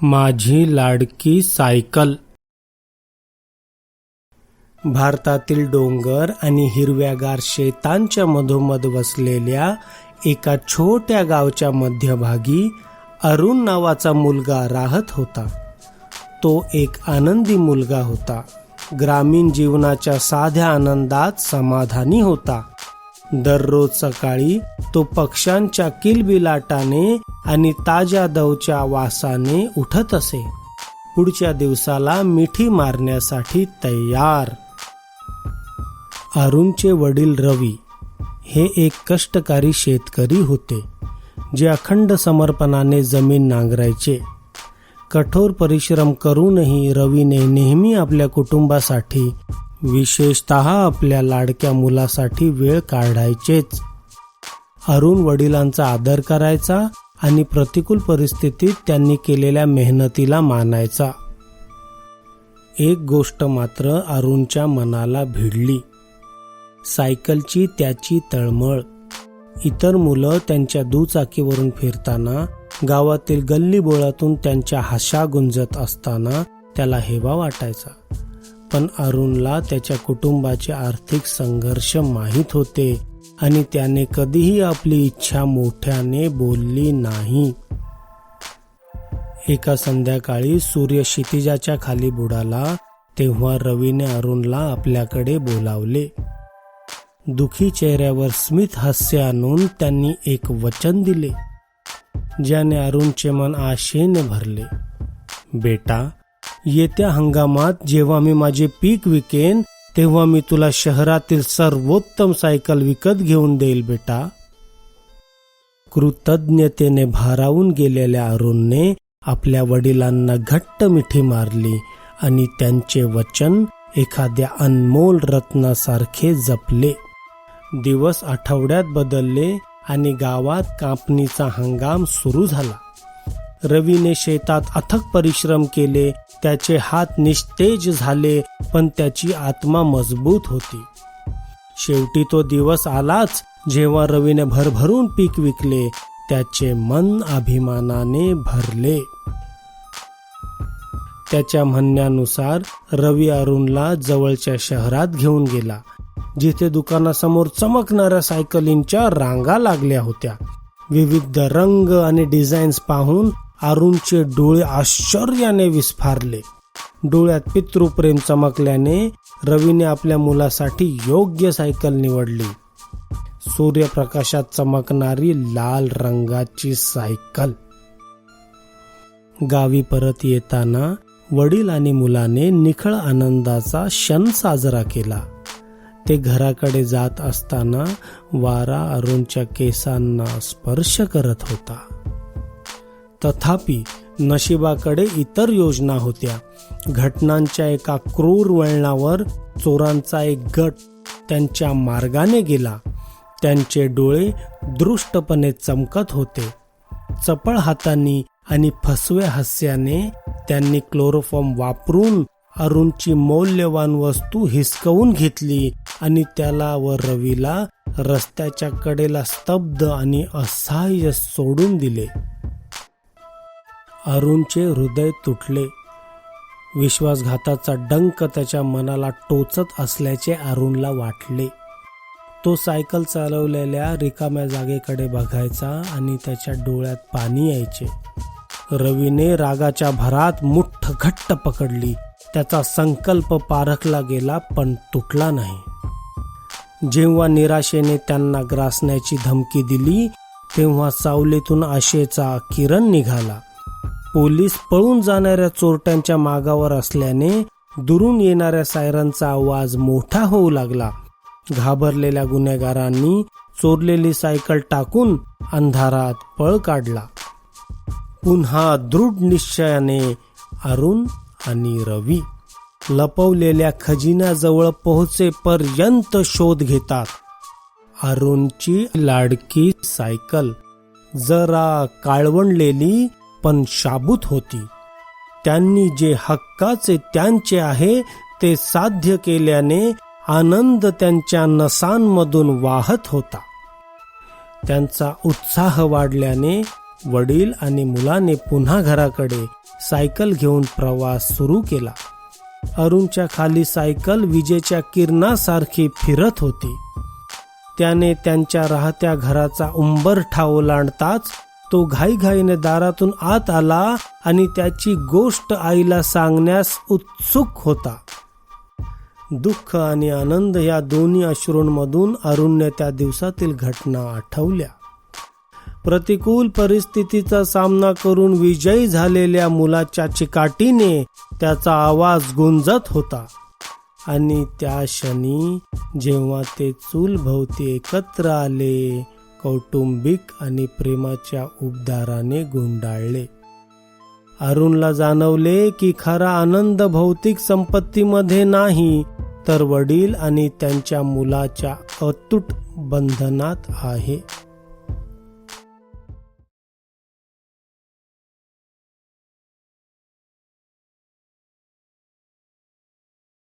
माझी लाडकी सायकल. भारतातील डोंगर आणि हिरव्यागार शेतांच्या मधोमध वसलेल्या एका छोट्या गावच्या मध्यभागी अरुण नावाचा मुलगा राहत होता. तो एक आनंदी मुलगा होता. ग्रामीण जीवनाच्या साध्या आनंदात समाधानी होता. दररोज सकाळी तो पक्ष्यांच्या किलबिलाटाने आणि ताज्या दवच्या वासाने उठत असे. पुढच्या दिवसाला मिठी मारण्यासाठी तयार. अरुणचे वडील रवी हे एक कष्टकारी शेतकरी होते, जे अखंड समर्पणाने जमीन नांगरायचे. कठोर परिश्रम करूनही रवीने नेहमी आपल्या कुटुंबासाठी, विशेषतः आपल्या लाडक्या मुलासाठी वेळ काढायचेच. अरुण वडिलांचा आदर करायचा आणि प्रतिकूल परिस्थितीत त्यांनी केलेल्या मेहनतीला मानायचा. एक गोष्ट मात्र अरुणच्या मनाला भिडली, सायकलची त्याची तळमळ. इतर मुलं त्यांच्या दुचाकीवरून फिरताना, गावातील गल्लीबोळातून त्यांच्या हशा गुंजत असताना त्याला हेवा वाटायचा. पण अरुणला त्याच्या कुटुंबाचे आर्थिक संघर्ष माहीत होते आणि त्याने कधीही आपली इच्छा मोठ्याने बोलली नाही. एका संध्याकाळी सूर्य क्षितिजाच्या खाली बुडाला तेव्हा रवीने अरुणला आपल्याकडे बोलावले. दुखी चेहऱ्यावर स्मित हास्य आणून त्यांनी एक वचन दिले, ज्याने अरुणचे मन आशेने भरले. बेटा, येत्या हंगामात जेव्हा मी माझे पीक विकेन तेव्हा मी तुला शहरातील सर्वोत्तम सायकल विकत घेऊन देईल बेटा. कृतज्ञतेने भारावून गेलेल्या अरुणने आपल्या वडिलांना घट्ट मिठी मारली आणि त्यांचे वचन एखाद्या अनमोल रत्नासारखे जपले. दिवस आठवड्यात बदलले आणि गावात कापणीचा हंगाम सुरू झाला. रवीने शेतात अथक परिश्रम केले. त्याचे हात निस्तेज झाले, पण त्याची आत्मा मजबूत होती. शेवटी तो दिवस आलाच जेव्हा रवीने भरभरून पीक विकले. त्याचे मन अभिमानाने भरले. त्याच्या म्हणण्यानुसार रवी अरुणला जवळच्या शहरात घेऊन गेला, जिथे दुकानासमोर चमकणाऱ्या सायकलींच्या रांगा लागल्या होत्या. विविध रंग आणि डिझाईन्स पाहून अरुणचे डोळे आश्चर्याने विस्फारले. डोळ्यात पितृप्रेम चमकल्याने रवीने आपल्या मुलासाठी योग्य सायकल निवडली. सूर्यप्रकाशात चमकणारी लाल रंगाची सायकल. गावी परत येताना वडील आणि मुलाने निखळ आनंदाचा क्षण साजरा केला. ते घराकडे जात असताना वारा अरुणच्या केसांना स्पर्श करत होता. तथापि नशिबाकडे इतर योजना होत्या. घटनांच्या एका क्रूर वळणावर चोरांचा एक गट त्यांच्या मार्गाने गेला. त्यांचे डोळे दृष्टपणे चमकत होते. चपळ हातांनी आणि फसव्या हास्याने त्यांनी क्लोरोफॉर्म वापरून अरुणची मौल्यवान वस्तू हिसकवून घेतली आणि त्याला व रवीला रस्त्याच्या कडेला स्तब्ध आणि असहाय्य सोडून दिले. अरुणचे हृदय तुटले. विश्वासघाताचा डंक त्याच्या मनाला टोचत असल्याचे अरुणला वाटले. तो सायकल चालवलेल्या रिकाम्या जागेकडे बघायचा आणि त्याच्या डोळ्यात पाणी यायचे. रवीने रागाच्या भरात मुठ्ठ घट्ट पकडली. त्याचा संकल्प पारखला गेला, पण तुटला नाही. जेव्हा निराशेने त्यांना ग्रासण्याची धमकी दिली तेव्हा सावलीतून आशेचा किरण निघाला. पोलीस पळून जाणाऱ्या चोरट्यांच्या मागावर असल्याने दुरून येणाऱ्या सायरनचा आवाज मोठा होऊ लागला. घाबरलेल्या गुन्हेगारांनी चोरलेली सायकल टाकून अंधारात पळ काढला. पुन्हा दृढ निश्चयाने अरुण आणि रवी लपवलेल्या खजिन्याजवळ पोहोचेपर्यंत शोध घेतात. अरुणची लाडकी सायकल जरा काळवंडलेली पण शाबूत होती. त्यांनी जे हक्काचे त्यांचे आहे ते साध्य केल्याने आनंद त्यांच्या नसांमधून वाहत होता. त्यांचा उत्साह वाढल्याने वडील आणि मुलाने पुन्हा घराकडे सायकल घेऊन प्रवास सुरू केला. अरुणच्या खाली सायकल विजेच्या किरणासारखी फिरत होती. त्याने त्यांच्या राहत्या घराचा उंबरठा ओलांडताच तो घाईघाईने दारातून आत आला आणि त्याची गोष्ट आईला सांगण्यास उत्सुक होता. दुःख आणि आनंद या दोन्ही अश्रूंमधून अरुणने त्या दिवसातील घटना आठवल्या. प्रतिकूल परिस्थितीचा सामना करून विजयी झालेल्या मुलाच्या चिकाटीने त्याचा आवाज गुंजत होता आणि त्या क्षणी जेव्हा ते चूलभोवती एकत्र आले, कौटुंबिक आणि प्रेमाच्या उबदाराने गुंडाळले. अरुणला जाणवले की खरा आनंद भौतिक संपत्तीमध्ये नाही, तर वडील आणि त्यांच्या मुलाच्या अतूट बंधनात आहे.